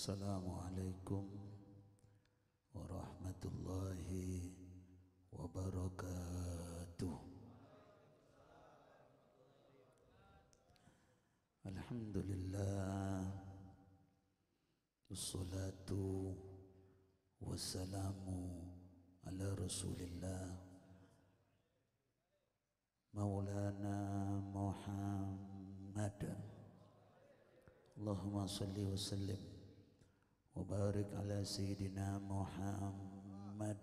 Assalamualaikum warahmatullahi wabarakatuh. Alhamdulillah, wassalatu wassalamu ala rasulillah maulana Muhammad. Allahumma salli wa sallim wa barik ala sayyidina Muhammad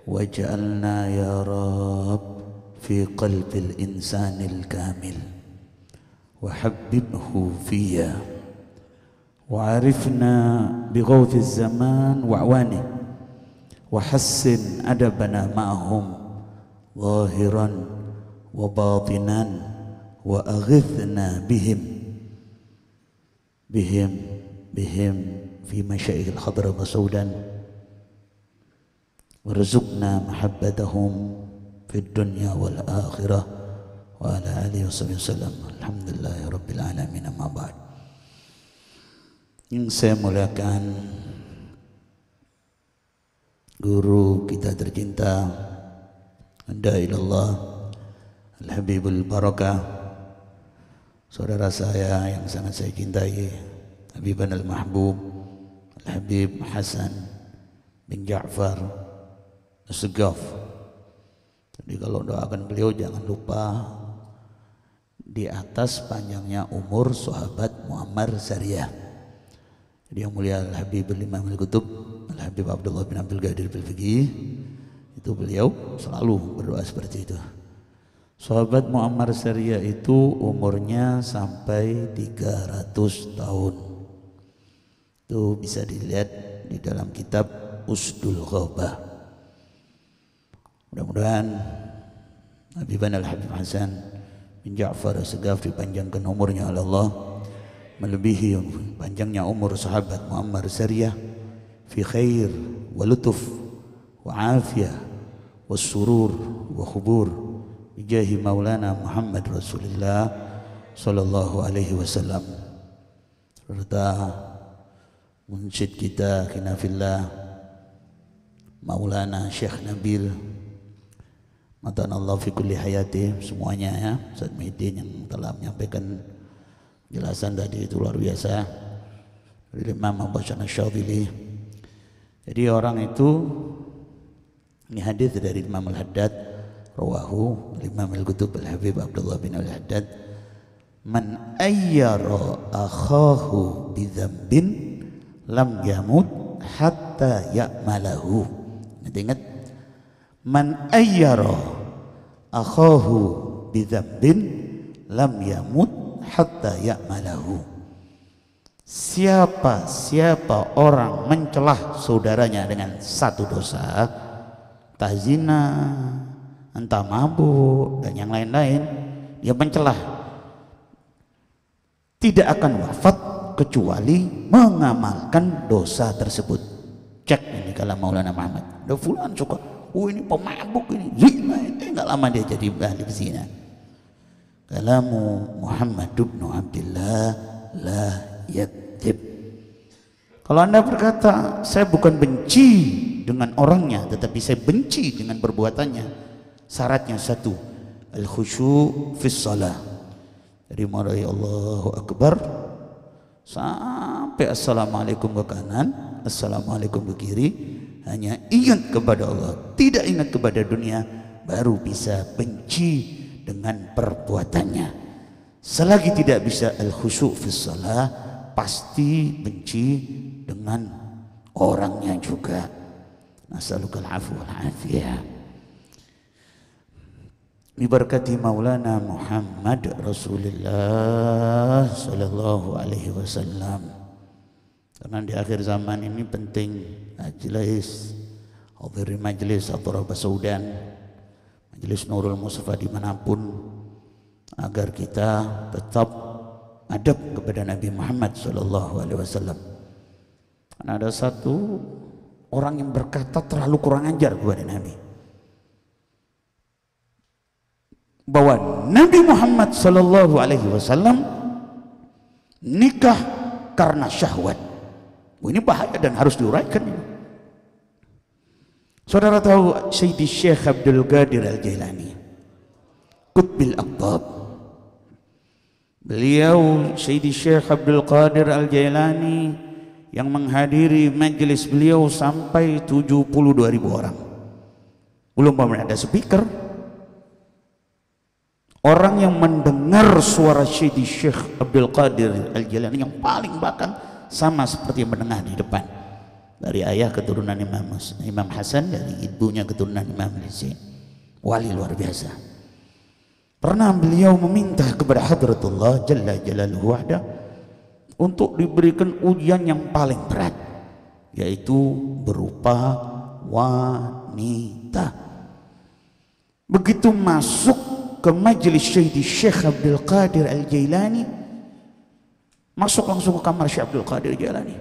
waj'alna ya Rabb fi qalbil insanil kamil wa habbibhu fiyya wa arifna bi ghawthiz zaman wa awani wa hassin adabana ma'ahum zahiran wa batinan wa aghithna bihim fi masyaihil hadra masaudan warzuqna mahabbatahum fid dunya wal akhirah wa ala alihi wasallam. Alhamdulillahi rabbil alamin, amma ba'd. Yang saya muliakan guru kita tercinta anda ilallah Al-Habibul Barakah, saudara saya yang sangat saya cintai, Habiban Al-Mahbub Al-Habib Hasan bin Ja'far As-Segaf. Jadi kalau doakan beliau jangan lupa di atas panjangnya umur sahabat Muammar Syariah. Jadi yang mulia Al-Habib Al-Imam Al-Qutub Al-Habib Abdullah bin Abdul Qadir Al-Fiqih, itu beliau selalu berdoa seperti itu. Sahabat Muammar Syariah itu umurnya sampai 300 tahun. Itu bisa dilihat di dalam kitab Usdul Ghabah. Mudah-mudahan Habiban Al-Habib Hasan bin Ja'far As-Segaf dipanjangkan umurnya oleh Allah melebihi panjangnya umur sahabat Muammar Syariah fi khair wa lutuf wa afiyah wa surur wa khubur bijahi maulana Muhammad Rasulullah sallallahu alaihi wasallam. Serta munsyid kita kinafillah Maulana Syekh Nabil matanallahu fi kulli hayati, semuanya ya, Ustaz Muhyiddin yang telah menyampaikan jelasan tadi itu luar biasa dari Imam Abu Hasan Asy-Syadzili. Jadi orang itu, ini hadis dari Imam Al-Haddad rawahu Imam Al-Qutub Al-Habib Abdullah bin Al-Haddad, man ayyara akhahu bi dzambin lam yamut hatta ya'malahu. Ingat, man ayyara akhahu bi dzambin lam yamut hatta ya'malahu. Siapa orang mencelah saudaranya dengan satu dosa, entah zina, entah mabuk dan yang lain-lain, dia mencelah, tidak akan wafat kecuali mengamalkan dosa tersebut. Cek ini kalam Maulana Muhammad. Ada fulan suka, ini pemabuk, ini zina, enggak lama dia jadi ahli zina. Kalamu Muhammad ibn Abdullah la yadzib. Kalau anda berkata saya bukan benci dengan orangnya, tetapi saya benci dengan perbuatannya, syaratnya satu, al-khusyu' fis shalah. Dari mulai Allahu Akbar sampai assalamualaikum ke kanan, assalamualaikum ke kiri, hanya ingat kepada Allah, tidak ingat kepada dunia, baru bisa benci dengan perbuatannya. Selagi tidak bisa al-khusyu' fis shalah, pasti benci dengan orangnya juga. Nasalukal afwa wal afiyah. Bibarakati Maulana Muhammad Rasulullah sallallahu alaihi wasallam. Karena di akhir zaman ini penting majlis, hadiri majlis Atraba Saudan, Majelis Nurul Mustafa dimanapun, agar kita tetap adab kepada Nabi Muhammad sallallahu alaihi wasallam. Karena ada satu orang yang berkata terlalu kurang ajar kepada Nabi, bahwa Nabi Muhammad sallallahu alaihi wasallam nikah karena syahwat. Ini bahaya dan harus diuraikan ini. Saudara tahu Sayyidi Syekh Abdul Qadir Al-Jailani, Qutbil Aqtab. Beliau Sayyidi Syekh Abdul Qadir Al-Jailani yang menghadiri majelis beliau sampai 72.000 orang. Belum pernah ada speaker. Orang yang mendengar suara Sayyidi Syekh Abdul Qadir Al-Jailani yang paling bahkan sama seperti yang mendengar di depan, dari ayah keturunan Imam Hasan, dari ibunya keturunan Imam Husain. Wali luar biasa. Pernah beliau meminta kepada Hadratullah Jalla Jalaluhu wahda untuk diberikan ujian yang paling berat, yaitu berupa wanita. Begitu masuk ke majelis Sayyidi Syekh Abdul Qadir Al-Jailani, masuk langsung ke kamar Syekh Abdul Qadir Al-Jailani.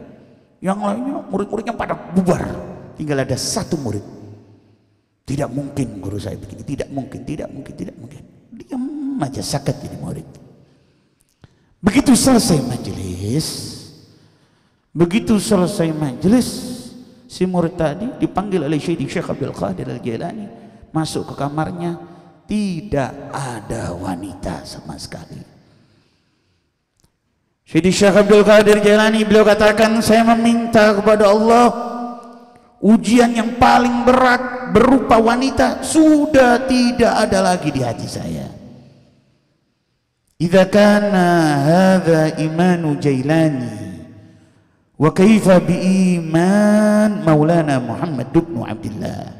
Yang lainnya murid-muridnya pada bubar, tinggal ada satu murid. Tidak mungkin guru saya begini, tidak mungkin, tidak mungkin, tidak mungkin. Diam aja, sakat ini murid. Begitu selesai majelis, si murid tadi dipanggil oleh Sayyidi Syekh Abdul Qadir Al-Jailani, masuk ke kamarnya, tidak ada wanita sama sekali. Sayyidi Syekh Abdul Qadir Jailani beliau katakan, saya meminta kepada Allah ujian yang paling berat berupa wanita sudah tidak ada lagi di hati saya. Idza kana hadza imanu Jailani wa kaifa bi iman Maulana Muhammad ibn Abdullah.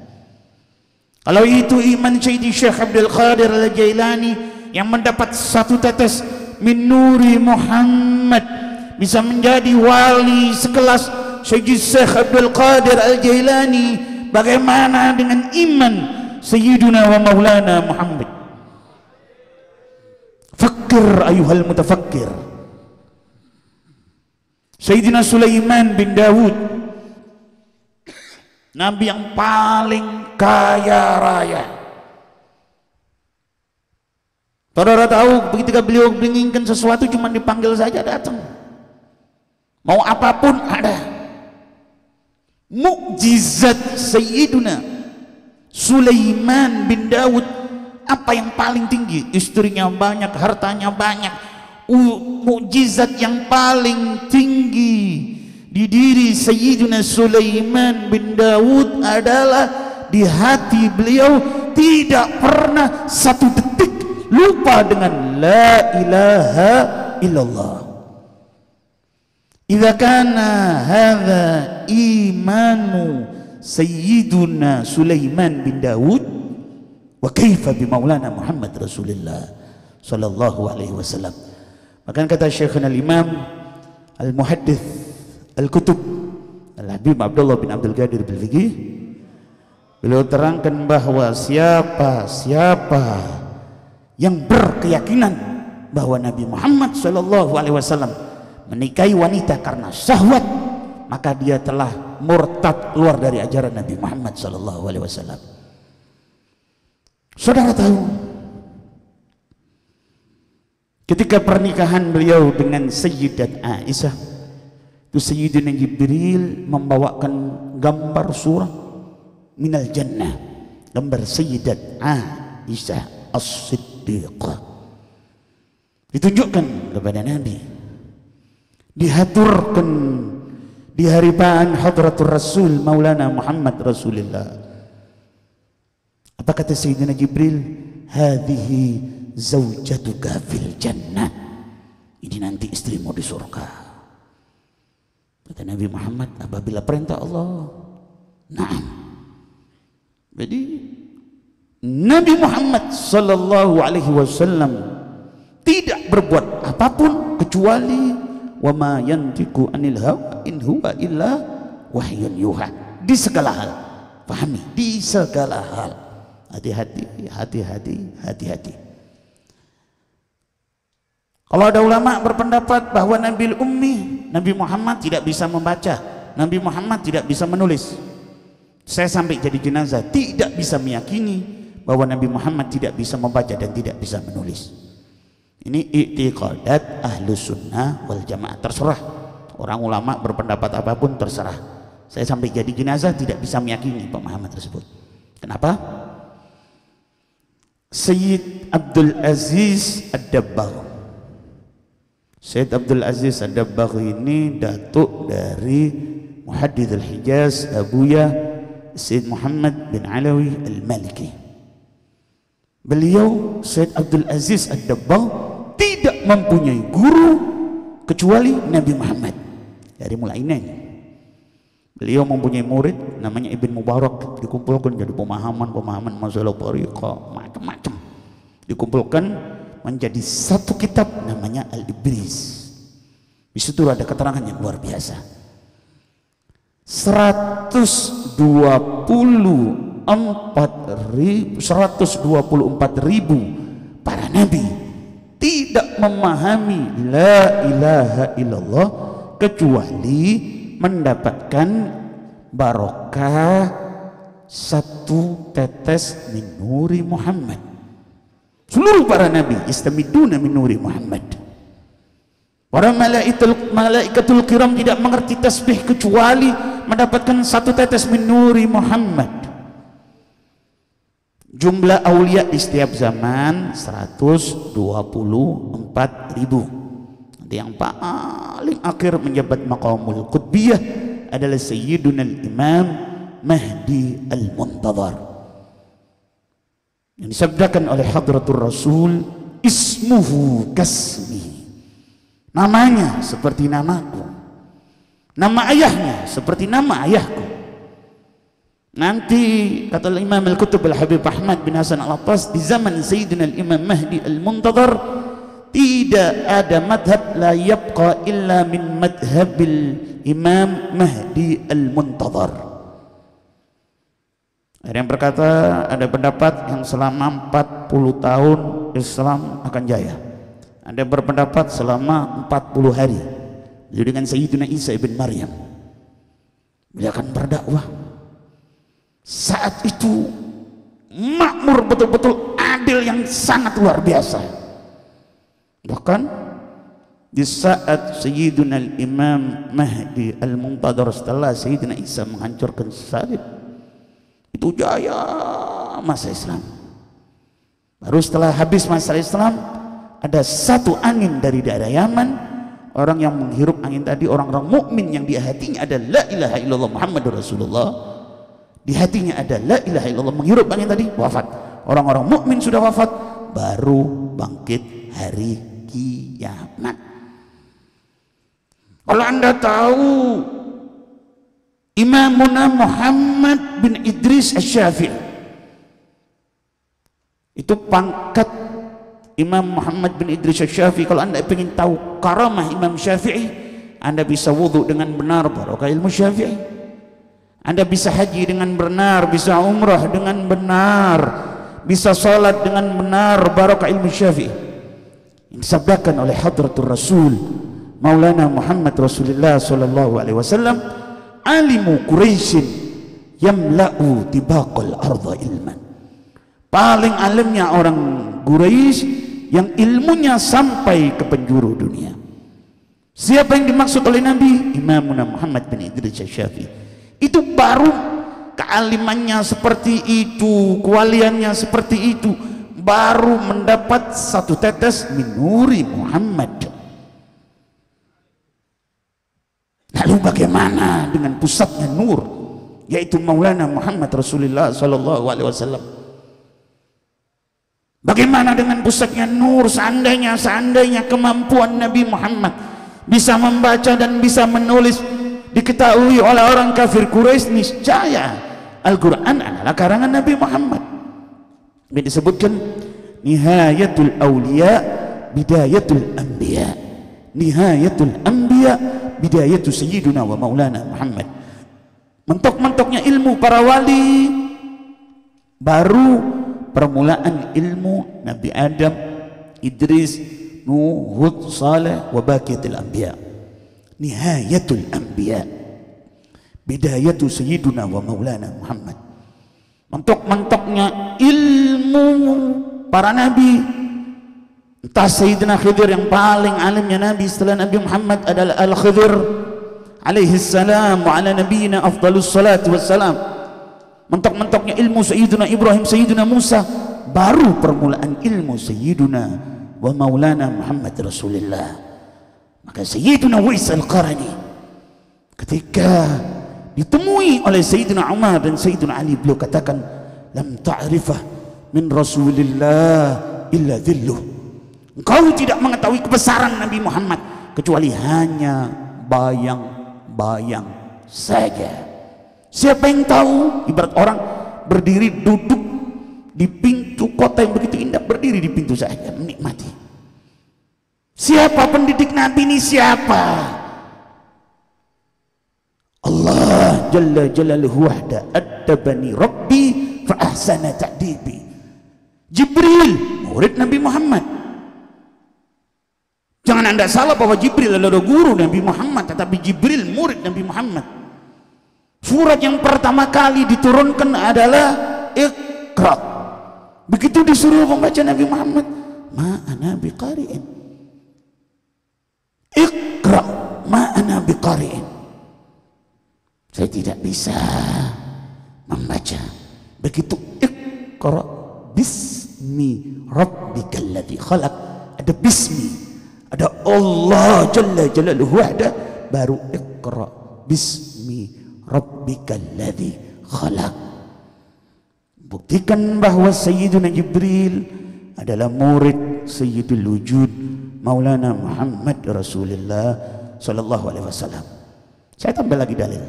Kalau itu iman Sayyidi Syekh Abdul Qadir Al-Jailani yang mendapat satu tetes min nuri Muhammad, bisa menjadi wali sekelas Sayyidi Syekh Abdul Qadir Al-Jailani, bagaimana dengan iman Sayyiduna wa Maulana Muhammad? Fakir ayuhal mutafakkir. Sayyidina Sulaiman bin Dawud, Nabi yang paling kaya raya. Saudara tahu, ketika beliau menginginkan sesuatu cuma dipanggil saja datang. Mau apapun ada. Mukjizat Sayyiduna Sulaiman bin Dawud, apa yang paling tinggi? Istrinya banyak, hartanya banyak. Mukjizat yang paling tinggi di diri Sayyidina Sulaiman bin Dawud adalah di hati beliau tidak pernah satu detik lupa dengan la ilaha illallah. Idza kana hadza imanu Sayyiduna Sulaiman bin Dawud wa kaifa bi Maulana Muhammad Rasulullah sallallahu alaihi wasallam. Maka kata Syekhuna al-Imam al-Muhaddits al-Kutub Al-Habib Abdullah bin Abdul Qadir Bil-Fiqih, beliau terangkan bahwa siapa yang berkeyakinan bahwa Nabi Muhammad sallallahu alaihi wasallam menikahi wanita karena syahwat, maka dia telah murtad, keluar dari ajaran Nabi Muhammad sallallahu alaihi wasallam. Saudara tahu, ketika pernikahan beliau dengan Sayyidat Aisyah, itu Sayyidina Jibril membawakan gambar surah minal jannah, gambar Sayyidat Aisyah As-Siddiqah, ditunjukkan kepada Nabi, dihaturkan di hadapan hadratur Rasul Maulana Muhammad Rasulullah. Apa kata Sayyidina Jibril? Hadhihi zaujatuka fil jannah, ini nanti istrimu di surga. Kata Nabi Muhammad, apabila perintah Allah, na'am. Jadi Nabi Muhammad sallallahu alaihi wasallam tidak berbuat apapun kecuali wa ma yantiqu anil hawa in huwa illa wahyun yuha. Di segala hal, pahami, di segala hal. Hati-hati, hati-hati, hati-hati. Kalau ada ulama berpendapat bahwa Nabi Ummi, Nabi Muhammad tidak bisa membaca, Nabi Muhammad tidak bisa menulis, saya sampai jadi jenazah tidak bisa meyakini bahwa Nabi Muhammad tidak bisa membaca dan tidak bisa menulis. Ini i'tiqadat ahlus sunnah wal jamaah. Terserah Orang ulama berpendapat apapun terserah. Saya sampai jadi jenazah tidak bisa meyakini pemahaman tersebut. Kenapa? Sayyid Abdul Aziz Ad-Dabbagh. Sayyid Abdul Aziz Ad-Dabbagh ini datuk dari Muhaddits al-Hijaz Abuya Sayyid Muhammad bin Alawi al-Maliki. Beliau Sayyid Abdul Aziz Ad-Dabbagh tidak mempunyai guru kecuali Nabi Muhammad. Dari mulai ini beliau mempunyai murid namanya Ibn Mubarak, dikumpulkan jadi pemahaman masalah tariqah macam-macam, dikumpulkan menjadi satu kitab namanya Al-Ibriz. Di situ ada keterangan yang luar biasa. 124.000 para nabi tidak memahami la ilaha illallah kecuali mendapatkan barokah satu tetes min nuri Muhammad. Seluruh para nabi istamiduna min nuri Muhammad. Para malaikatul kiram tidak mengerti tasbih kecuali mendapatkan satu tetes min nuri Muhammad. Jumlah aulia di setiap zaman 124.000. Yang paling akhir menjabat maqamul qutbiyah adalah Sayyiduna al-Imam Mahdi al-Muntadhar, yang disabdakan oleh Hadratur Rasul, ismuhu kasmi, namanya seperti namaku, nama ayahnya seperti nama ayahku. Nanti kata Imam Al-Qutb Al-Habib Ahmad bin Hasan Al-Attas, di zaman Sayyidina al-Imam Mahdi al-Muntadhar tidak ada madhab la yabqa illa min madhabil Imam Mahdi al-Muntadhar. Ada yang berkata, ada pendapat yang selama 40 tahun Islam akan jaya. Ada yang berpendapat selama 40 hari. Jadi dengan Sayyidina Isa ibn Maryam beliau akan berdakwah. Saat itu makmur, betul-betul adil yang sangat luar biasa. Bahkan di saat Sayyidina al-Imam Mahdi al-Muntadhar setelah Sayyidina Isa menghancurkan salib, itu jaya masa Islam. Baru setelah habis masa Islam, ada satu angin dari daerah Yaman. Orang yang menghirup angin tadi orang-orang mukmin yang di hatinya ada la ilaha illallah Muhammadur Rasulullah. Di hatinya ada la ilaha illallah, menghirup angin tadi, wafat. Orang-orang mukmin sudah wafat, baru bangkit hari kiamat. Kalau Anda tahu Imamuna Muhammad bin Idris Asy-Syafi'i, itu pangkat Imam Muhammad bin Idris Asy-Syafi'i. Kalau Anda ingin tahu karamah Imam Syafi'i, Anda bisa wudhu dengan benar, barokah ilmu Syafi'i. Anda bisa haji dengan benar, bisa umrah dengan benar, bisa salat dengan benar, barokah ilmu Syafi'i. Yang disabdakan oleh Hadratur Rasul Maulana Muhammad Rasulullah sallallahu alaihi wasallam, alimu Quraisyin yamla'u tibaqal arda ilman. Paling alimnya orang Quraisy yang ilmunya sampai ke penjuru dunia. Siapa yang dimaksud oleh Nabi? Imamuna Muhammad bin Idris Asy-Syafi'i. Itu baru kealimannya seperti itu, kewaliannya seperti itu, baru mendapat satu tetes min nuri Muhammad. Lalu bagaimana dengan pusatnya nur, yaitu Maulana Muhammad Rasulullah sallallahu alaihi wasallam? Bagaimana dengan pusatnya nur? Seandainya kemampuan Nabi Muhammad bisa membaca dan bisa menulis diketahui oleh orang kafir Quraisy, niscaya Al-Quran adalah karangan Nabi Muhammad. Ini disebutkan nihayatul awliya bidayatul anbiya, nihayatul anbiya bidayatu sayyiduna wa maulana Muhammad. Mentok-mentoknya ilmu para wali, baru permulaan ilmu Nabi Adam, Idris, Nuh, Hud, Saleh wa baqiyatul anbiya. Nihayatul anbiya bidayatu sayyiduna wa maulana Muhammad. Mentok-mentoknya ilmu para nabi, entah Sayyidina Khidir yang paling alimnya nabi setelah Nabi Muhammad adalah Al-Khidir, alaihi salam wa ala nabiyina afdalus salatu wassalam. Mentok-mentoknya ilmu Sayyiduna Ibrahim, Sayyiduna Musa, baru permulaan ilmu Sayyiduna wa Maulana Muhammad Rasulullah. Maka Sayyiduna Uwais Al-Qarani ketika ditemui oleh Sayyidina Umar dan Sayyidina Ali, beliau katakan, lam ta'rifah min Rasulillah illa dhilluh. Engkau tidak mengetahui kebesaran Nabi Muhammad kecuali hanya bayang-bayang saja. Siapa yang tahu? Ibarat orang berdiri duduk di pintu kota yang begitu indah, berdiri di pintu saja menikmati. Siapa pendidik Nabi ini? Siapa? Allah Jalla Jalaluhu wahda addabani Rabbi fa ahsana ta'dibi. Jibril murid Nabi Muhammad. Jangan anda salah bahwa Jibril adalah guru Nabi Muhammad, tetapi Jibril murid Nabi Muhammad. Surat yang pertama kali diturunkan adalah Iqra. Begitu disuruh membaca Nabi Muhammad, ma ana biqari'in. Iqra ma ana biqari'in. Saya tidak bisa membaca. Begitu Iqra bismi rabbikal ladzi khalaq, ada bismi, ada Allah Jalla Jalaluhu wahda, baru Iqra bismi rabbikal ladzi khalaq. Buktikan bahwa Sayyiduna Jibril adalah murid Sayyidul Wujud Maulana Muhammad Rasulullah sallallahu alaihi wasallam. Saya tambah lagi dalil.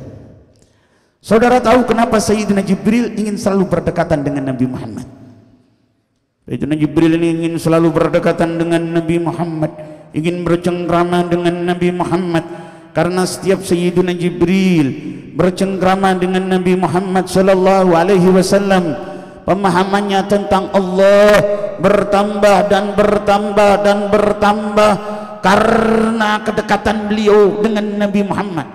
Saudara tahu kenapa Sayyidina Jibril ingin selalu berdekatan dengan Nabi Muhammad? Sayyidina Jibril ini ingin selalu berdekatan dengan Nabi Muhammad, ingin bercengkrama dengan Nabi Muhammad, karena setiap Sayyidina Jibril bercengkrama dengan Nabi Muhammad sallallahu alaihi wasallam, pemahamannya tentang Allah bertambah dan bertambah dan bertambah karena kedekatan beliau dengan Nabi Muhammad.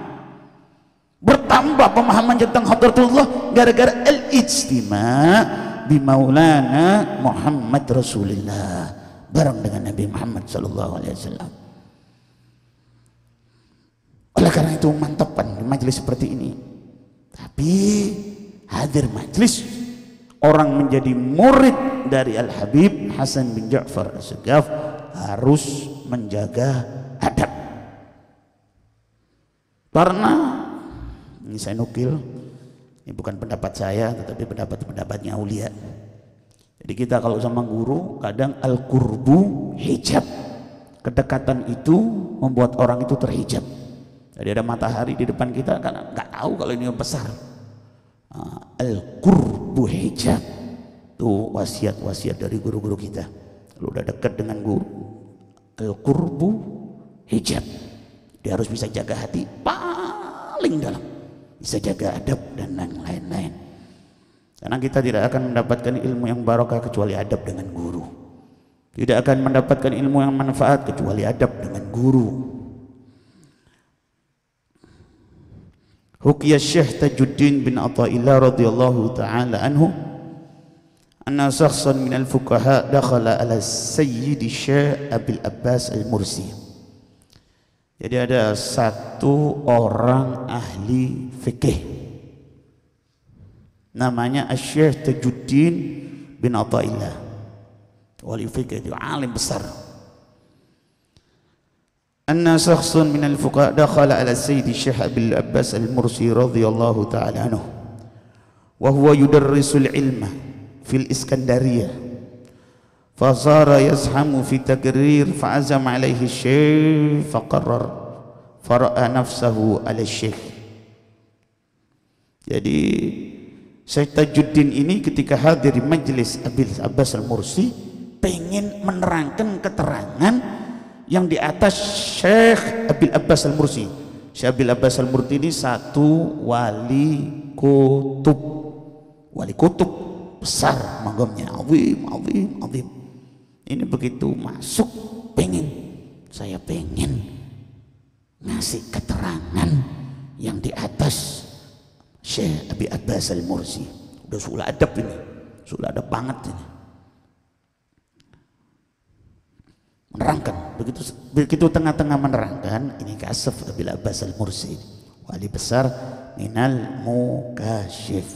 Bertambah pemahaman tentang Hadratullah gara-gara al-ijtima' bi Maulana Muhammad Rasulullah, bareng dengan Nabi Muhammad sallallahu alaihi wasallam. Oleh karena itu mantapan di majelis seperti ini. Tapi hadir majelis orang menjadi murid dari Al-Habib Hasan bin Ja'far As-Sagaf harus menjaga adab. Karena ini saya nukil, ini bukan pendapat saya tetapi pendapatnya aulia. Jadi kita kalau sama guru kadang al-qurbu hijab, kedekatan itu membuat orang itu terhijab. Jadi ada matahari di depan kita karena nggak tahu kalau ini besar. Al-qurbu hijab itu wasiat-wasiat dari guru-guru kita. Kalau udah dekat dengan guru, al-qurbu hijab, dia harus bisa jaga hati paling dalam, bisa jaga adab dan lain-lain. Karena kita tidak akan mendapatkan ilmu yang barokah kecuali adab dengan guru. Tidak akan mendapatkan ilmu yang manfaat kecuali adab dengan guru. Hukiya Syekh Tajuddin bin Athaillah radhiyallahu ta'ala anhu anna shakhsan min al-fuqaha dakhala ala Sayyid Syekh Abil Abbas Al-Mursi. Jadi ada satu orang ahli fikih namanya Syekh Tajuddin bin Athaillah, wali fikih, alim besar. Anna shakhsun min al-fuqaha dakhala ala Sayyid Syekh Abil Abbas Al-Mursi radhiyallahu ta'ala anhu wa huwa yudarrisu al-ilma fil Iskandariyah fasara yazhamu fi takrir fa'azama alaihi syekh faqarrar fara'a nafsahu ala syekh. Jadi Syekh Tajuddin ini ketika hadir di majlis Abil Abbas Al-Mursi pengen menerangkan keterangan yang di atas Syekh Abil Abbas Al-Mursi. Syekh Abil Abbas Al-Mursi ini satu wali kutub besar magamnya, azim. Ini begitu masuk saya pengen ngasih keterangan yang di atas Syekh Abil Abbas Al-Mursi. Udah sulah adab ini, sulah adab banget ini. Menerangkan begitu tengah-tengah menerangkan, ini kasaf Abil Abbas Al-Mursi, wali besar minal mukashif.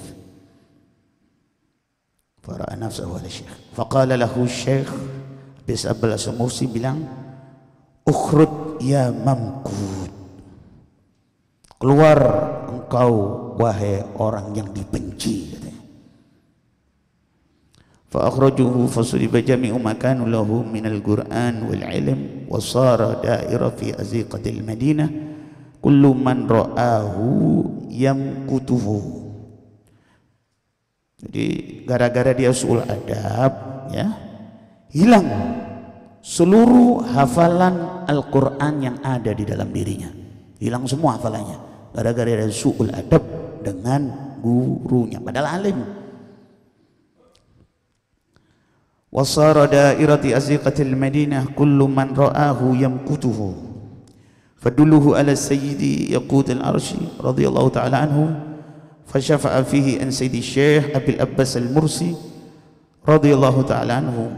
Fara'a nafsahu ala syekh. Faqala lahu syekh, Habis Abbas Al-Mursi bilang, ukhrud ya mamkud, keluar engkau wahai orang yang dibenci, katanya. Fa akhrajuhu fasuliba jami'u makanu lahu minal Qur'an wal ilm wa sara da'ira fi aziqatil Madinah kullu man ra'ahu yamkutuhu. Jadi gara-gara dia usul adab, ya, hilang seluruh hafalan Al-Quran yang ada di dalam dirinya, hilang semua hafalannya gara-gara dia usul adab dengan gurunya, padahal alim. Wasara dairati aziqatil Madinah kullu man ra'ahu yamkutuhu fadulluhu ala sayyidi yaqud al-arshi radhiyallahu ta'ala anhu fasyafa'a fihi an sayyidi syekh Abil Abbas al-Mursi radhiyallahu ta'ala anhu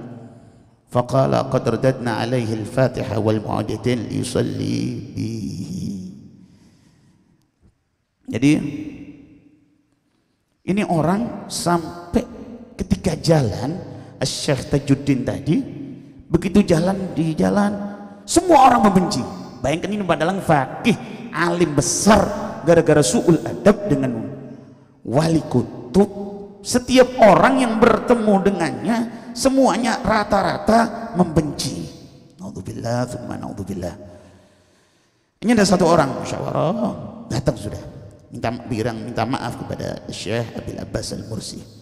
faqala qad radadna alaihi al-Fatiha wal mu'aditin yusalli bihi. Jadi ini orang sampai ketika jalan Syekh Tajuddin tadi, begitu jalan di jalan semua orang membenci. Bayangkan ini padahal fakih alim besar, gara-gara su'ul adab dengan wali kutub, setiap orang yang bertemu dengannya semuanya rata-rata membenci. Naudzubillah, tsumma naudzubillah. Ini ada satu orang musyawarah datang sudah minta maaf kepada Syekh Abil Abbas Al-Mursi.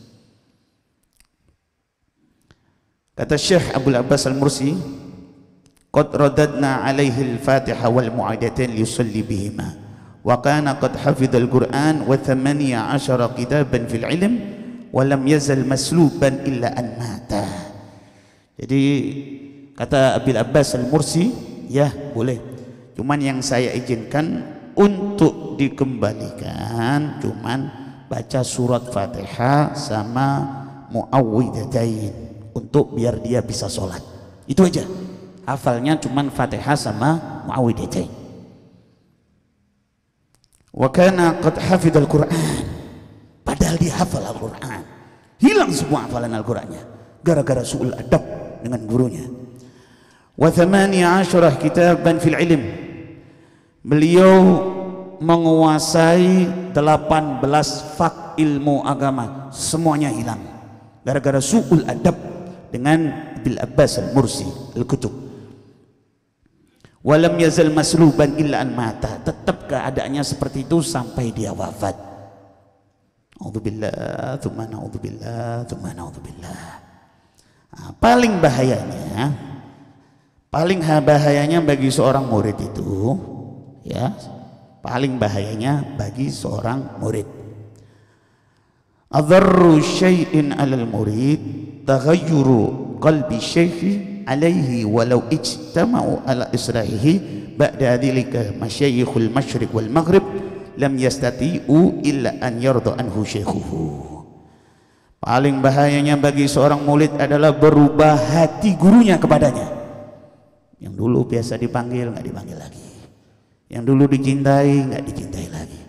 Kata Syekh Abul Abbas Al-Mursi, qad radadna alaihi al-Fatiha wal mu'adatain yusalli bihima wa kana qad hafidhal Qur'an wa 18 kitaban fil ilm wa lam yazal masluban illa an mata. Jadi kata Abil Abbas Al-Mursi, ya boleh, cuman yang saya izinkan untuk dikembalikan cuman baca surat Fatihah sama muawwidzatain untuk biar dia bisa sholat, itu aja. Hafalnya cuman Fatihah sama muawwidzatain. Wa kana qad hafidhal Qur'an, padahal dia hafal Al-Qur'an, hilang semua hafalan Al-Qur'annya gara-gara su'ul adab dengan gurunya. Wa 18 kitaban fil ilm, beliau menguasai 18 fak ilmu agama, semuanya hilang gara-gara su'ul adab dengan Abil Abbas Al-Mursi Al-Kutub. Walam yazal masluban illa an mata, tetap keadaannya seperti itu sampai dia wafat. Naudzubillah, tsumma naudzubillah, tsumma naudzubillah. Nah, paling bahayanya bagi seorang murid itu, ya, paling bahayanya bagi seorang murid, adharru syai'in 'alal murid taghayyuru qalbi syekhi alaihi walau ijtama'u ala isra'ihi ba'da dzalika masyayikhul masyriq wal maghrib lam yastati'u illa an yarda anhu syekhuhu. Paling bahayanya bagi seorang murid adalah berubah hati gurunya kepadanya. Yang dulu biasa dipanggil nggak dipanggil lagi, yang dulu dicintai nggak dicintai lagi.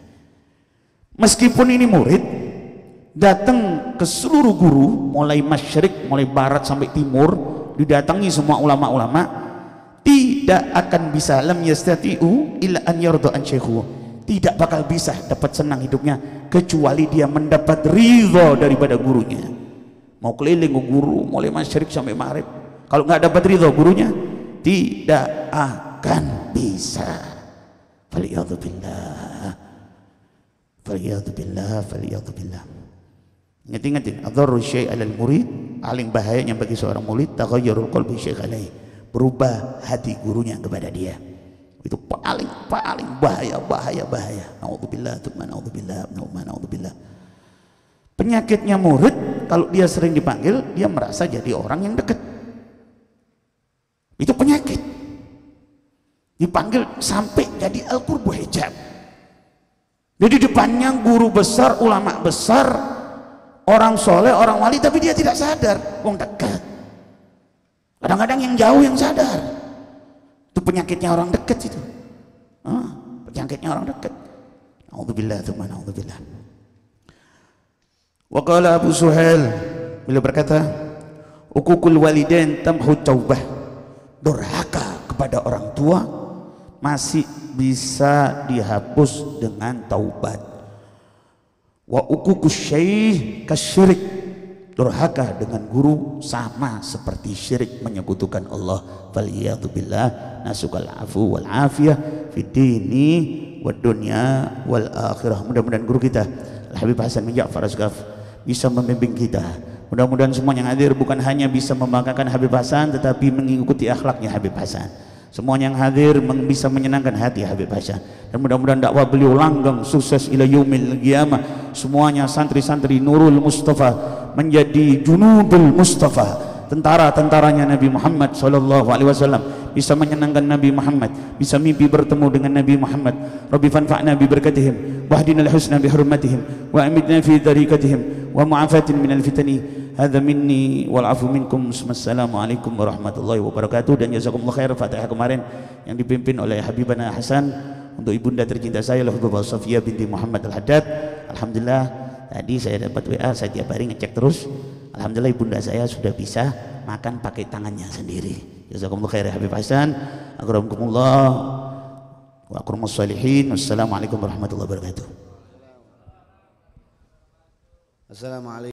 Meskipun ini murid datang ke seluruh guru, mulai masyrik, mulai barat sampai timur, didatangi semua ulama-ulama, tidak akan bisa, lam yastati'u illa an yarda an syekhu, tidak bakal bisa dapat senang hidupnya kecuali dia mendapat ridha daripada gurunya. Mau keliling ke guru mulai masyrik sampai maghrib, kalau nggak dapat ridha gurunya tidak akan bisa. Faliyadzubillah, faliyadzubillah, faliyadzubillah. Ingat-ingatin, adharru syai' 'alal murid, paling bahayanya bagi seorang murid taghayyurul qalbi syekh alaihi, berubah hati gurunya kepada dia. Itu paling bahaya. Naudzubillah, tsumma naudzubillah, naudzubillah. Penyakitnya murid, kalau dia sering dipanggil, dia merasa jadi orang yang dekat. Itu penyakit. Dipanggil sampai jadi al-qurbu hijab. Jadi depannya guru besar, ulama besar, orang soleh, orang wali, tapi dia tidak sadar, wong dekat. Kadang-kadang yang jauh yang sadar. Itu penyakitnya orang dekat itu. Penyakitnya orang dekat. A'udzubillah tsumma a'udzubillah. Wa qala Abu Suhail, beliau berkata, uququl walidain tamhu taubah. Durhaka kepada orang tua masih bisa dihapus dengan taubat. Wa uququs syaikh kasyirik. Durhaka dengan guru sama seperti syirik, menyekutukan Allah. Faliyadzubillah, nasukal afu wal afiyah fid dini wad dunya wal akhirah. Mudah-mudahan guru kita Al Habib Hasan bin Ja'far Asghaf bisa membimbing kita. Mudah-mudahan semua yang hadir bukan hanya bisa membanggakan Habib Hasan, tetapi mengikuti akhlaknya Habib Hasan. Semua yang hadir bisa menyenangkan hati Habib Hasan, dan mudah-mudahan dakwah beliau langgeng sukses ila yaumil qiyamah. Semuanya santri-santri Nurul Mustafa menjadi junudul Mustafa, tentara-tentaranya Nabi Muhammad sallallahu alaihi wasallam, bisa menyenangkan Nabi Muhammad, bisa mimpi bertemu dengan Nabi Muhammad. Rabbi fanfa'na bi barakatihim wahdina al husna bi hurmatihim wa amidna fi tariqatihim wa mu'afatin minal fitani. Hadza minni wal afu minkum. Assalamualaikum warahmatullahi wabarakatuh. Dan jazakumullah khair. Fatihah kemarin yang dipimpin oleh Habibana Hasan untuk ibunda tercinta saya Al-Habibah Safiyah binti Muhammad Al-Haddad. Alhamdulillah tadi saya dapat WA, saya tiap hari ngecek terus. Alhamdulillah ibunda saya sudah bisa makan pakai tangannya sendiri. Jazakumullah khair Habib Hasan. Akramukumullah wa akramus shalihin. Wassalamualaikum warahmatullahi wabarakatuh. Assalamualaikum.